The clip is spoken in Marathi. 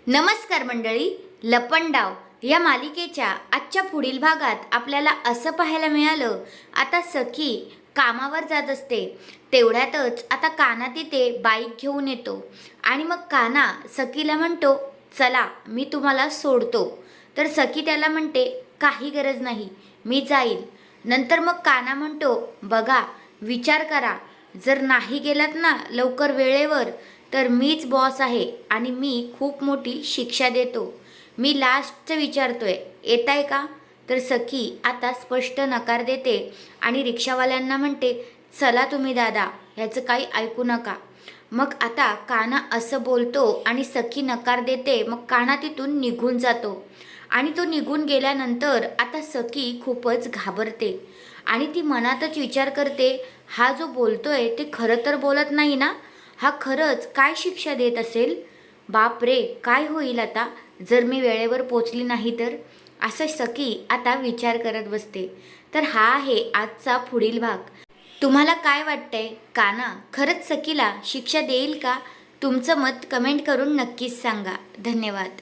नमस्कार मंडळी, लपंडाव या मालिकेच्या आजच्या पुढील भागात आपल्याला असं पाहायला मिळालं, आता सखी कामावर जात असते तेवढ्यातच आता काना तिथे बाईक घेऊन येतो आणि मग काना सखीला म्हणतो, चला मी तुम्हाला सोडतो. तर सखी त्याला म्हणते, काही गरज नाही, मी जाईल. नंतर मग काना म्हणतो, बघा विचार करा, जर नाही गेलात ना लवकर वेळेवर तर मीच बॉस आहे आणि मी खूप मोठी शिक्षा देतो. मी लास्टचं विचारतोय, येताय का? तर सखी आता स्पष्ट नकार देते आणि रिक्षावाल्यांना म्हणते, चला तुम्ही दादा, ह्याचं काही ऐकू नका. मग आता काना असं बोलतो आणि सखी नकार देते. मग काना तिथून निघून जातो आणि तो निघून गेल्यानंतर आता सखी खूपच घाबरते आणि ती मनातच विचार करते, हा जो बोलतोय ते खरं तर बोलत नाही ना, हा खरंच काय शिक्षा देत असेल? बाप रे, काय होईल आता जर मी वेळेवर पोचली नाही तर? असं सखी आता विचार करत बसते. तर हा आहे आजचा पुढील भाग. तुम्हाला काय वाटतंय, काना खरंच सखीला शिक्षा देईल का? तुमचं मत कमेंट करून नक्कीच सांगा. धन्यवाद.